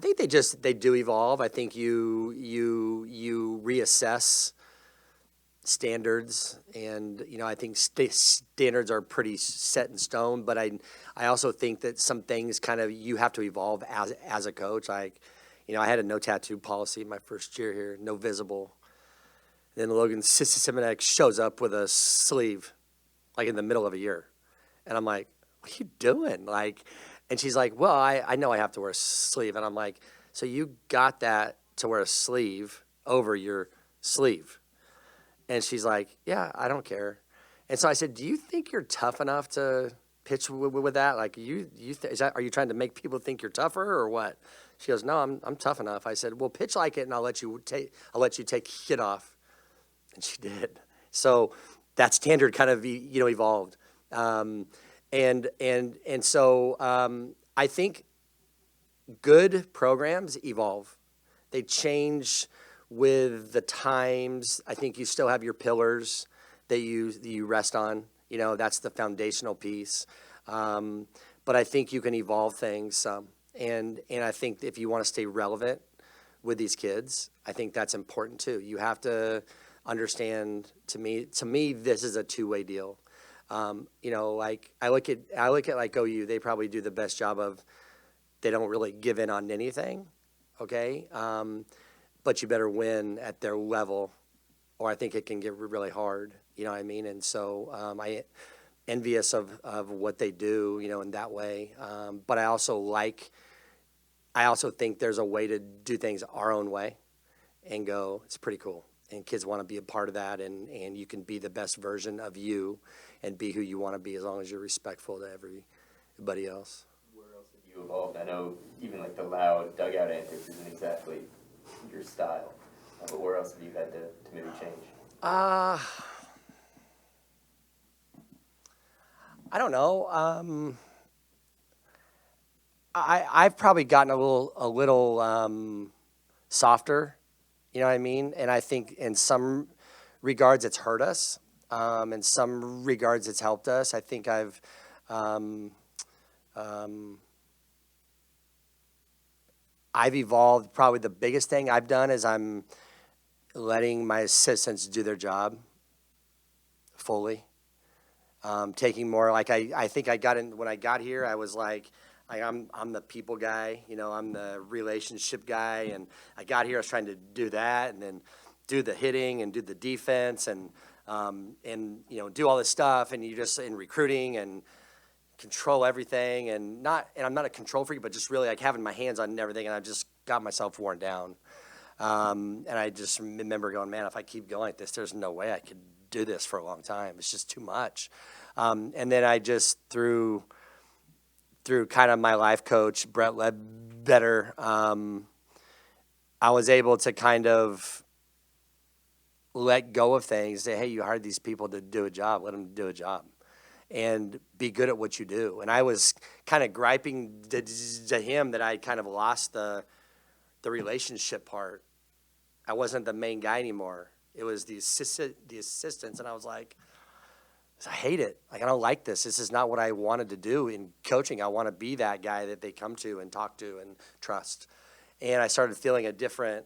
I think they do evolve. I think you reassess standards, and I think standards are pretty set in stone. But I also think that some things kind of you have to evolve as a coach. Like, I had a no tattoo policy my first year here, no visible. Then Logan Simonek shows up with a sleeve, like in the middle of a year, and I'm like, "What are you doing?" Like, and she's like, "Well, I know I have to wear a sleeve," and I'm like, "So you got that to wear a sleeve over your sleeve?" And she's like, "Yeah, I don't care." And so I said, "Do you think you're tough enough to pitch with that? Like, are you trying to make people think you're tougher or what?" She goes, "No, I'm tough enough." I said, "Well, pitch like it, and I'll let you take it off." And she did. So that standard kind of evolved, and so I think good programs evolve. They change with the times. I think you still have your pillars that you rest on. That's the foundational piece. But I think you can evolve things some. And I think if you want to stay relevant with these kids, I think that's important too. You have to understand. To me, this is a two-way deal. Like I look at like OU. They probably do the best job of. They don't really give in on anything. Okay. But you better win at their level, or I think it can get really hard. You know what I mean? And so I envious of what they do, in that way. But I also think there's a way to do things our own way and go, it's pretty cool. And kids want to be a part of that, and you can be the best version of you and be who you want to be as long as you're respectful to everybody else. Where else have you evolved? I know even like the loud dugout antics isn't exactly your style, but where else have you had to maybe change? I don't know. I've probably gotten a little softer. You know what I mean? And I think in some regards it's hurt us. In some regards it's helped us. I think I've evolved. Probably the biggest thing I've done is I'm letting my assistants do their job fully. Taking more, like I think I got in when I got here. I was like, I'm the people guy, I'm the relationship guy, and I got here. I was trying to do that, and then do the hitting and do the defense, and do all this stuff, and you just in recruiting and control everything, and I'm not a control freak, but just really like having my hands on everything, and I just got myself worn down. And I just remember going, man, if I keep going like this, there's no way I could do this for a long time. It's just too much. And then I just through kind of my life coach, Brett Ledbetter, I was able to kind of let go of things, say, hey, you hired these people to do a job, let them do a job, and be good at what you do. And I was kind of griping to him that I kind of lost the relationship part. I wasn't the main guy anymore. It was the assistants, and I was like, I hate it. Like, I don't like this. This is not what I wanted to do in coaching. I want to be that guy that they come to and talk to and trust. And I started feeling a different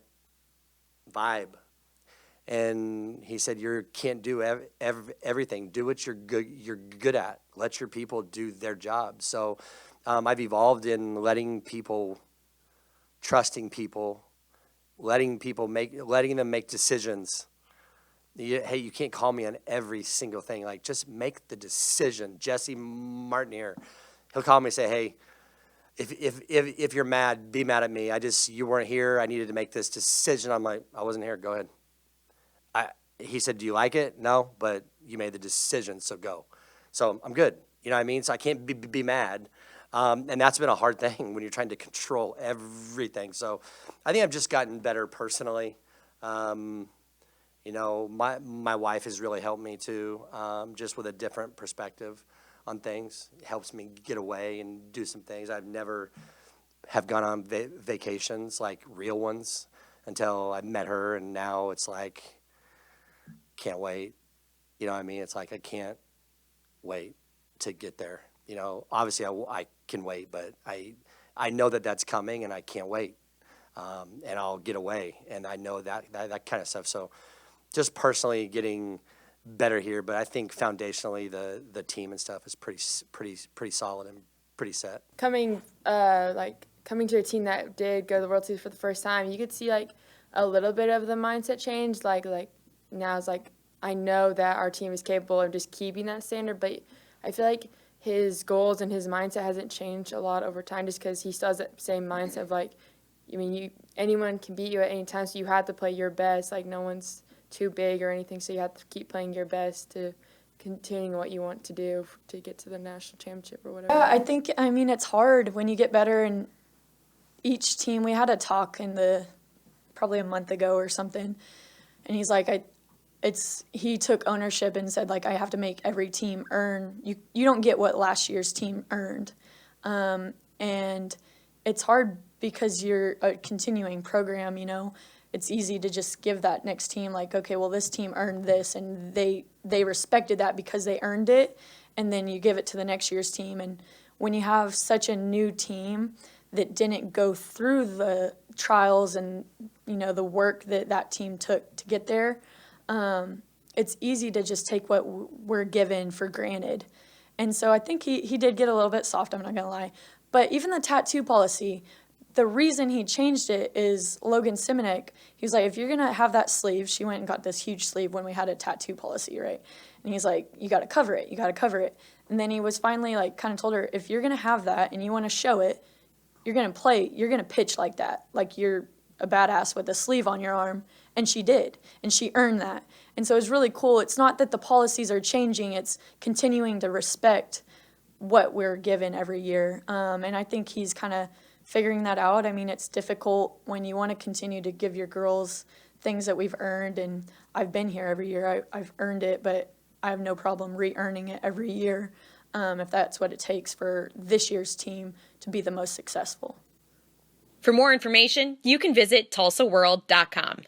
vibe. And he said, "You can't do everything. Do what you're good at. Let your people do their job." So I've evolved in letting people, trusting people, letting them make decisions. Hey, you can't call me on every single thing. Like, just make the decision. Jesse Martin here, he'll call me and say, hey, if you're mad, be mad at me. You weren't here. I needed to make this decision. I'm like, I wasn't here. Go ahead. He said, do you like it? No, but you made the decision, so go. So I'm good. You know what I mean? So I can't be mad. And that's been a hard thing when you're trying to control everything. So I think I've just gotten better personally. My wife has really helped me too, just with a different perspective on things. It helps me get away and do some things. I've never have gone on vacations, like real ones, until I met her, and now it's like, can't wait. You know what I mean? It's like I can't wait to get there. Obviously I can wait, but I I know that that's coming, and I can't wait. And I'll get away, and I know that kind of stuff. So just personally getting better here, but I think foundationally the team and stuff is pretty solid and pretty set. Coming to a team that did go to the World Series for the first time, you could see like a little bit of the mindset change. Like now it's like I know that our team is capable of just keeping that standard, but I feel like his goals and his mindset hasn't changed a lot over time, just because he still has that same mindset of like, I mean, anyone can beat you at any time, so you have to play your best. Like no one's too big or anything, so you have to keep playing your best to continuing what you want to do to get to the national championship or whatever. Yeah, I mean, it's hard when you get better, and each team, we had a talk probably a month ago or something, and he's like, he took ownership and said, like, I have to make every team earn. You don't get what last year's team earned. And it's hard because you're a continuing program, you know. It's easy to just give that next team, like, okay, well, this team earned this, and they respected that because they earned it, and then you give it to the next year's team. And when you have such a new team that didn't go through the trials and, you know, the work that team took to get there, it's easy to just take what we're given for granted. And so I think he did get a little bit soft, I'm not going to lie. But even the tattoo policy, the reason he changed it is Logan Simonek, he was like, if you're going to have that sleeve, she went and got this huge sleeve when we had a tattoo policy, right? And he's like, you got to cover it, you got to cover it. And then he was finally like kind of told her, if you're going to have that and you want to show it, you're going to play, you're going to pitch like that, like you're a badass with a sleeve on your arm. And she did, and she earned that. And so it's really cool. It's not that the policies are changing, it's continuing to respect what we're given every year. And I think he's kind of figuring that out. I mean, it's difficult when you want to continue to give your girls things that we've earned, and I've been here every year. I've earned it, but I have no problem re-earning it every year if that's what it takes for this year's team to be the most successful. For more information, you can visit TulsaWorld.com.